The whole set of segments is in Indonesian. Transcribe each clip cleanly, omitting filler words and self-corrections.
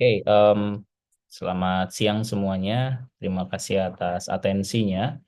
Oke, selamat siang semuanya. Terima kasih atas atensinya.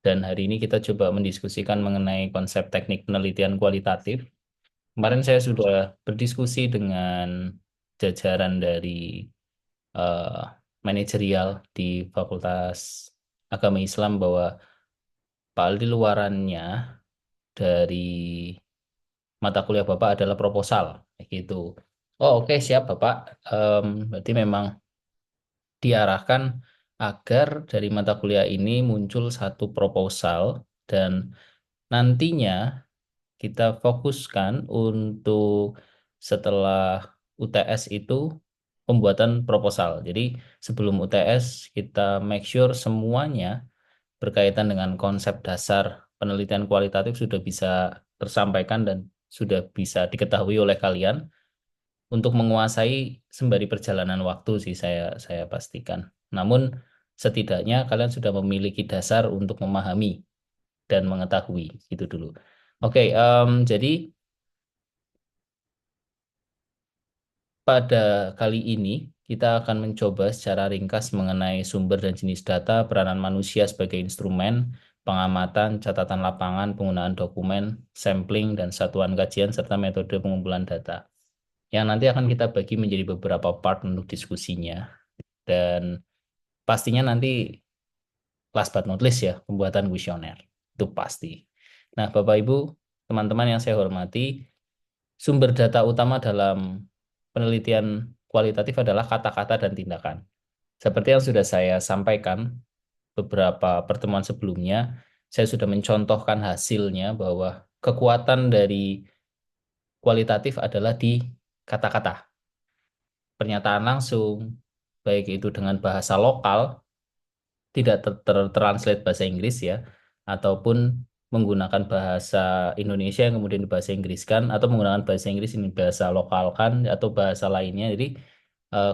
Dan hari ini kita coba mendiskusikan mengenai konsep teknik penelitian kualitatif. Kemarin saya sudah berdiskusi dengan jajaran dari eh, manajerial di Fakultas Agama Islam bahwa Pak Aldi luarannya dari mata kuliah Bapak adalah proposal, kayak gitu. Oh, oke, siap Bapak. Berarti memang diarahkan agar dari mata kuliah ini muncul satu proposal dan nantinya kita fokuskan untuk setelah UTS itu pembuatan proposal. Jadi sebelum UTS kita make sure semuanya berkaitan dengan konsep dasar penelitian kualitatif sudah bisa tersampaikan dan sudah bisa diketahui oleh kalian untuk menguasai sembari perjalanan waktu sih saya pastikan. Namun setidaknya kalian sudah memiliki dasar untuk memahami dan mengetahui itu dulu. Oke, jadi pada kali ini kita akan mencoba secara ringkas mengenai sumber dan jenis data, peranan manusia sebagai instrumen, pengamatan, catatan lapangan, penggunaan dokumen, sampling, dan satuan kajian, serta metode pengumpulan data. Yang nanti akan kita bagi menjadi beberapa part untuk diskusinya. Dan pastinya nanti last but not least ya, pembuatan kuesioner. Itu pasti. Nah, Bapak Ibu, teman-teman yang saya hormati, sumber data utama dalam penelitian kualitatif adalah kata-kata dan tindakan. Seperti yang sudah saya sampaikan beberapa pertemuan sebelumnya, saya sudah mencontohkan hasilnya bahwa kekuatan dari kualitatif adalah di kata-kata, pernyataan langsung, baik itu dengan bahasa lokal tidak tertranslate bahasa Inggris ya, ataupun menggunakan bahasa Indonesia yang kemudian dibahasa Inggriskan, atau menggunakan bahasa Inggris ini bahasa lokalkan, atau bahasa lainnya. Jadi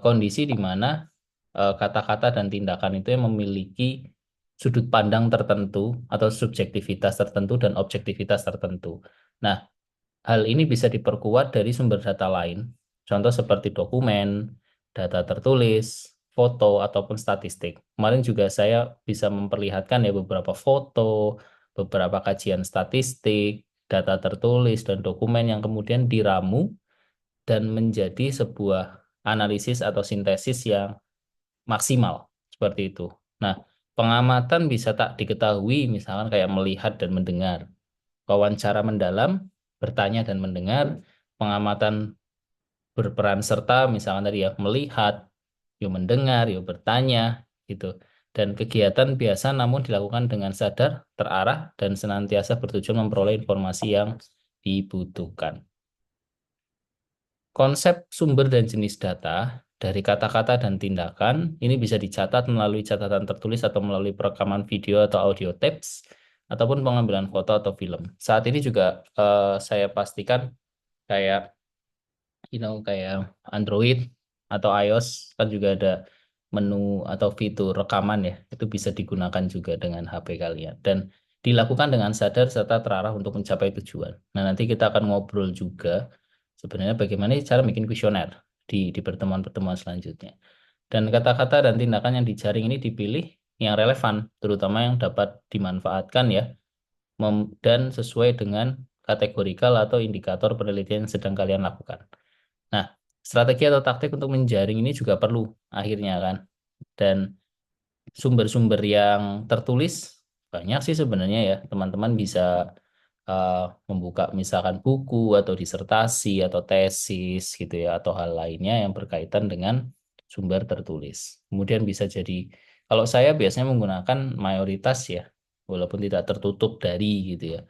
kondisi di mana kata-kata dan tindakan itu yang memiliki sudut pandang tertentu, atau subjektivitas tertentu dan objektivitas tertentu. Nah, hal ini bisa diperkuat dari sumber data lain, contoh seperti dokumen, data tertulis, foto, ataupun statistik. Kemarin juga saya bisa memperlihatkan ya beberapa foto, beberapa kajian statistik, data tertulis, dan dokumen yang kemudian diramu dan menjadi sebuah analisis atau sintesis yang maksimal, seperti itu. Nah, pengamatan bisa tak diketahui, misalkan kayak melihat dan mendengar, wawancara mendalam, bertanya dan mendengar, pengamatan berperan serta, misalkan tadi ya melihat, yuk mendengar, yuk bertanya, gitu. Dan kegiatan biasa namun dilakukan dengan sadar, terarah, dan senantiasa bertujuan memperoleh informasi yang dibutuhkan. Konsep sumber dan jenis data dari kata-kata dan tindakan ini bisa dicatat melalui catatan tertulis atau melalui perekaman video atau audio tapes ataupun pengambilan foto atau film. Saat ini juga saya pastikan kayak kayak Android atau iOS kan juga ada menu atau fitur rekaman ya. Itu bisa digunakan juga dengan HP kalian dan dilakukan dengan sadar serta terarah untuk mencapai tujuan. Nah, nanti kita akan ngobrol juga sebenarnya bagaimana cara bikin kuesioner di pertemuan-pertemuan selanjutnya. Dan kata-kata dan tindakan yang dijaring ini dipilih yang relevan, terutama yang dapat dimanfaatkan ya, dan sesuai dengan kategorikal atau indikator penelitian yang sedang kalian lakukan. Nah, strategi atau taktik untuk menjaring ini juga perlu akhirnya kan. Dan sumber-sumber yang tertulis banyak sih sebenarnya ya. Teman-teman bisa uh, membuka misalkan buku atau disertasi atau tesis gitu ya atau hal lainnya yang berkaitan dengan sumber tertulis. Kemudian bisa jadi kalau saya biasanya menggunakan mayoritas ya, walaupun tidak tertutup dari gitu ya.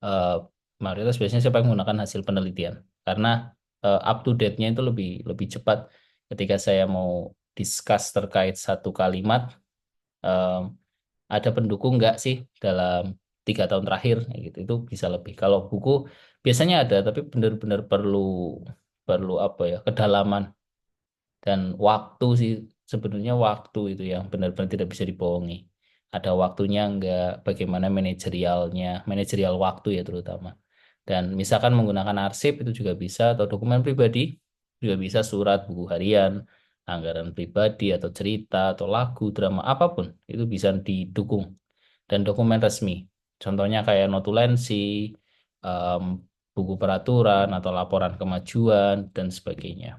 Uh, Mayoritas biasanya saya pakai menggunakan hasil penelitian karena up to date-nya itu lebih lebih cepat ketika saya mau discuss terkait satu kalimat em, ada pendukung nggak sih dalam 3 tahun terakhir kayak gitu itu bisa lebih. Kalau buku biasanya ada tapi benar-benar perlu perlu apa ya kedalaman dan waktu sih, sebenarnya waktu itu yang benar-benar tidak bisa dibohongi. Ada waktunya nggak, bagaimana manajerial waktu ya terutama. Dan misalkan menggunakan arsip itu juga bisa, atau dokumen pribadi juga bisa, surat, buku harian, anggaran pribadi atau cerita atau lagu, drama, apapun itu bisa didukung dan dokumen resmi. Contohnya kayak notulensi, em, buku peraturan atau laporan kemajuan dan sebagainya.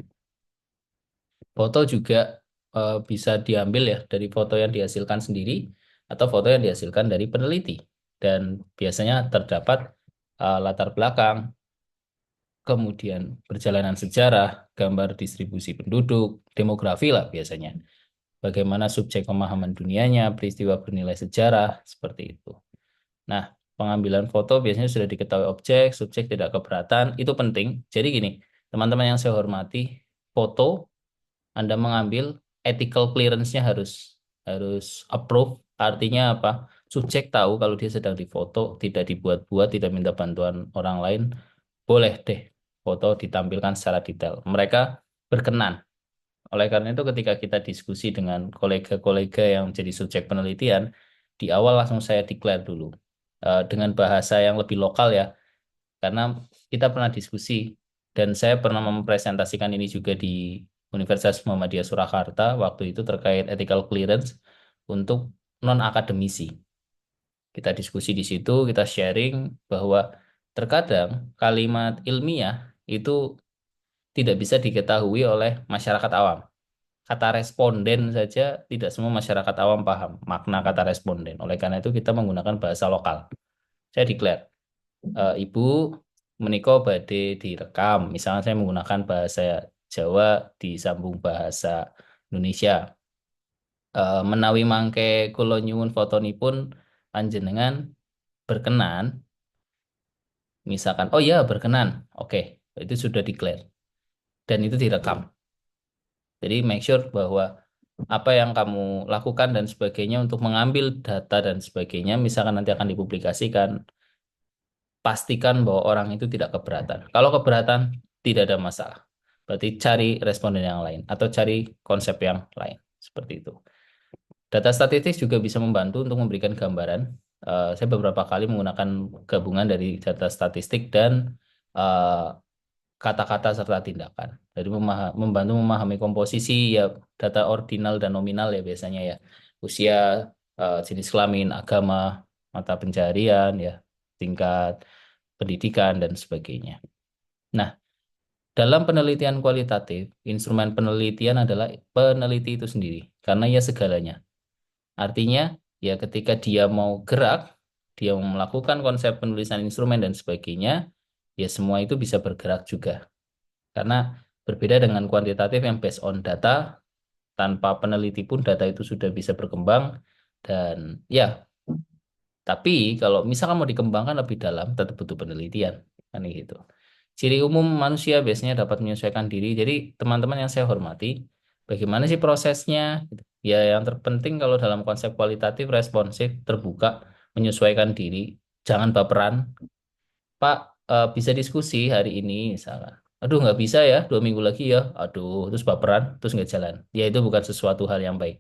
Foto juga bisa diambil ya dari foto yang dihasilkan sendiri atau foto yang dihasilkan dari peneliti. Dan biasanya terdapat latar belakang, kemudian perjalanan sejarah, gambar distribusi penduduk, demografi lah biasanya. Bagaimana subjek pemahaman dunianya, peristiwa bernilai sejarah, seperti itu. Nah, pengambilan foto biasanya sudah diketahui objek, subjek tidak keberatan, itu penting. Jadi gini, teman-teman yang saya hormati, foto Anda mengambil ethical clearance-nya harus harus approve. Artinya apa? Subjek tahu kalau dia sedang difoto, tidak dibuat-buat, tidak minta bantuan orang lain, boleh deh foto ditampilkan secara detail. Mereka berkenan. Oleh karena itu ketika kita diskusi dengan kolega-kolega yang jadi subjek penelitian, di awal langsung saya declare dulu dengan bahasa yang lebih lokal ya, karena kita pernah diskusi dan saya pernah mempresentasikan ini juga di Universitas Muhammadiyah Surakarta waktu itu terkait ethical clearance untuk non-akademisi. Kita diskusi di situ, kita sharing bahwa terkadang kalimat ilmiah itu tidak bisa diketahui oleh masyarakat awam. Kata responden saja tidak semua masyarakat awam paham makna kata responden. Oleh karena itu kita menggunakan bahasa lokal. Saya declare, Ibu menika badhe direkam. Misalnya saya menggunakan bahasa Jawa disambung bahasa Indonesia. Menawi mangke kula nyuwun fotonipun panjenengan berkenan, misalkan, oh ya berkenan, oke, itu sudah declare dan itu direkam. Jadi make sure bahwa apa yang kamu lakukan dan sebagainya untuk mengambil data dan sebagainya, misalkan nanti akan dipublikasikan, pastikan bahwa orang itu tidak keberatan. Kalau keberatan, tidak ada masalah. Berarti cari responden yang lain atau cari konsep yang lain. Seperti itu. Data statistik juga bisa membantu untuk memberikan gambaran. Saya beberapa kali menggunakan gabungan dari data statistik dan eh, kata-kata serta tindakan. Jadi membantu memahami komposisi ya data ordinal dan nominal ya biasanya ya. Usia, jenis kelamin, agama, mata pencaharian ya, tingkat pendidikan dan sebagainya. Nah, dalam penelitian kualitatif, instrumen penelitian adalah peneliti itu sendiri karena ia segalanya. Artinya, ya ketika dia mau gerak, dia mau melakukan konsep penulisan instrumen dan sebagainya, ya semua itu bisa bergerak juga. Karena berbeda dengan kuantitatif yang based on data, tanpa peneliti pun data itu sudah bisa berkembang dan ya, tapi kalau misalkan mau dikembangkan lebih dalam, tetap butuh penelitian, kan gitu. Ciri umum manusia biasanya dapat menyesuaikan diri. Jadi teman-teman yang saya hormati, bagaimana sih prosesnya? Ya yang terpenting kalau dalam konsep kualitatif, responsif, terbuka, menyesuaikan diri, jangan baperan. Pak, bisa diskusi hari ini misalnya. Aduh nggak bisa ya, 2 minggu lagi ya. Aduh, terus baperan, terus nggak jalan. Ya itu bukan sesuatu hal yang baik.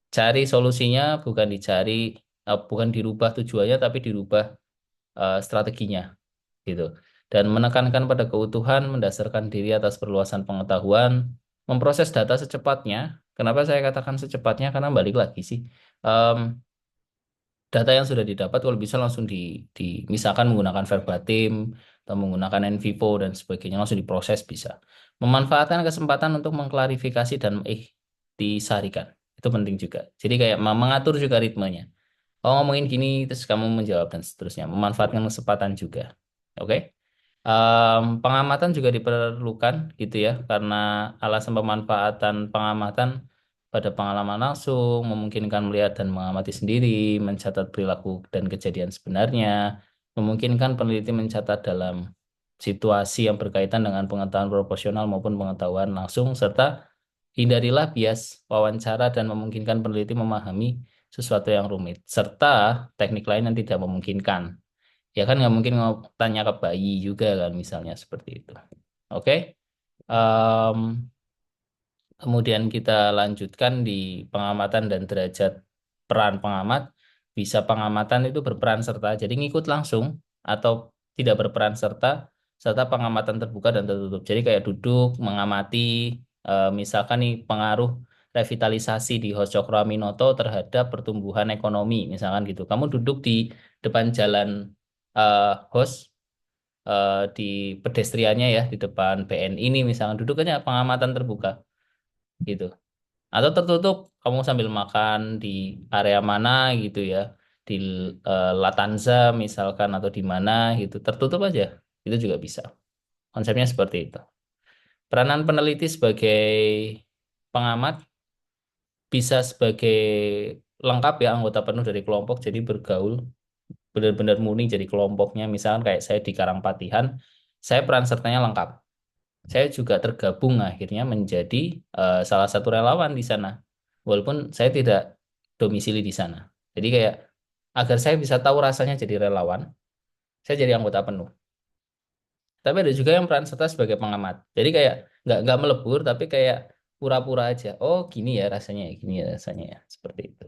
Cari solusinya, bukan dirubah tujuannya, tapi dirubah strateginya gitu. Dan menekankan pada keutuhan, mendasarkan diri atas perluasan pengetahuan, memproses data secepatnya. Kenapa saya katakan secepatnya? Karena balik lagi sih, em, data yang sudah didapat kalau bisa langsung misalkan menggunakan verbatim atau menggunakan in vivo dan sebagainya langsung diproses bisa. Memanfaatkan kesempatan untuk mengklarifikasi dan disarikan. Itu penting juga. Jadi kayak mengatur juga ritmenya. Oh ngomongin gini terus kamu menjawab dan seterusnya. Memanfaatkan kesempatan juga. Oke? Pengamatan juga diperlukan gitu ya, karena alasan pemanfaatan pengamatan pada pengalaman langsung memungkinkan melihat dan mengamati sendiri, mencatat perilaku dan kejadian sebenarnya, memungkinkan peneliti mencatat dalam situasi yang berkaitan dengan pengetahuan proporsional maupun pengetahuan langsung, serta hindarilah bias wawancara dan memungkinkan peneliti memahami sesuatu yang rumit, serta teknik lain yang tidak memungkinkan. Ya kan nggak mungkin tanya ke bayi juga kan misalnya seperti itu. Oke. Em, Kemudian kita lanjutkan di pengamatan dan derajat peran pengamat. Bisa pengamatan itu berperan serta, jadi ngikut langsung atau tidak berperan serta, serta pengamatan terbuka dan tertutup. Jadi kayak duduk, mengamati, misalkan nih pengaruh revitalisasi di Hos Cokroaminoto terhadap pertumbuhan ekonomi, misalkan gitu. Kamu duduk di depan jalan Hos, di pedestriannya ya, di depan BNI ini misalkan duduk aja pengamatan terbuka gitu. Atau tertutup, kamu sambil makan di area mana gitu ya, di Latanza misalkan atau di mana gitu, tertutup aja, itu juga bisa. Konsepnya seperti itu. Peranan peneliti sebagai pengamat bisa sebagai lengkap ya, anggota penuh dari kelompok, jadi bergaul benar-benar murni jadi kelompoknya. Misalkan kayak saya di Karangpatihan, saya peran sertanya lengkap. Saya juga tergabung akhirnya menjadi salah satu relawan di sana. Walaupun saya tidak domisili di sana. Jadi kayak agar saya bisa tahu rasanya jadi relawan, saya jadi anggota penuh. Tapi ada juga yang peran serta sebagai pengamat. Jadi kayak nggak melebur, tapi kayak pura-pura aja. Oh gini ya rasanya, ya gini ya rasanya ya, seperti itu.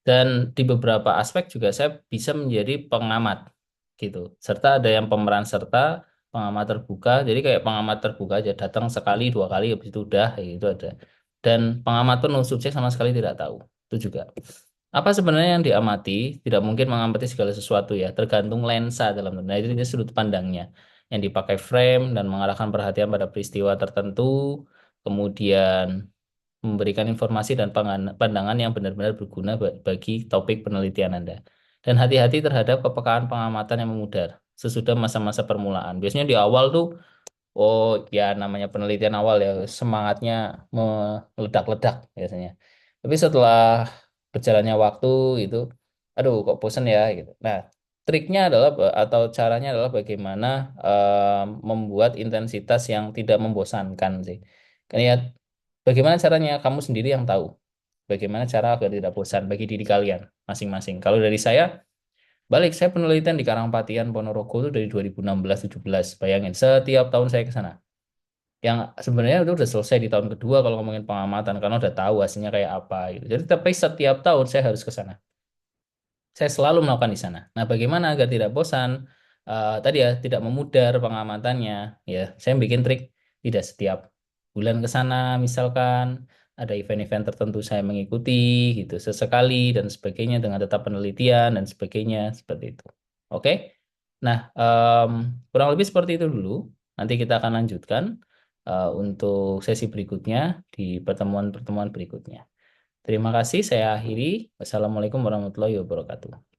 Dan di beberapa aspek juga saya bisa menjadi pengamat gitu. Serta ada yang pemeran serta, pengamat terbuka. Jadi kayak pengamat terbuka aja datang sekali, dua kali, habis itu udah kayak gitu ada. Dan pengamat penuh subjek sama sekali tidak tahu. Itu juga. Apa sebenarnya yang diamati? Tidak mungkin mengamati segala sesuatu ya. Tergantung lensa dalam. Nah itu dia sudut pandangnya. Yang dipakai frame dan mengarahkan perhatian pada peristiwa tertentu. Kemudian memberikan informasi dan pandangan yang benar-benar berguna bagi topik penelitian Anda. Dan hati-hati terhadap kepekaan pengamatan yang memudar sesudah masa-masa permulaan. Biasanya di awal tuh, oh ya namanya penelitian awal ya, semangatnya meledak-ledak biasanya. Tapi setelah berjalannya waktu itu, aduh kok bosen ya gitu. Nah, triknya adalah atau caranya adalah bagaimana membuat intensitas yang tidak membosankan sih. Kan ya, bagaimana caranya kamu sendiri yang tahu. Bagaimana cara agar tidak bosan bagi diri kalian masing-masing. Kalau dari saya, balik saya penelitian di Karangpatian Ponorogo itu dari 2016-17. Bayangin, setiap tahun saya ke sana. Yang sebenarnya itu udah selesai di tahun kedua kalau ngomongin pengamatan karena udah tahu hasilnya kayak apa gitu. Jadi tapi setiap tahun saya harus ke sana. Saya selalu melakukan di sana. Nah, bagaimana agar tidak bosan? Tadi ya, tidak memudar pengamatannya. Ya, saya bikin trik tidak setiap bulan ke sana, misalkan ada event-event tertentu saya mengikuti gitu sesekali dan sebagainya dengan tetap penelitian dan sebagainya seperti itu. Oke? Nah, kurang lebih seperti itu dulu. Nanti kita akan lanjutkan untuk sesi berikutnya di pertemuan-pertemuan berikutnya. Terima kasih, saya akhiri. Wassalamualaikum warahmatullahi wabarakatuh.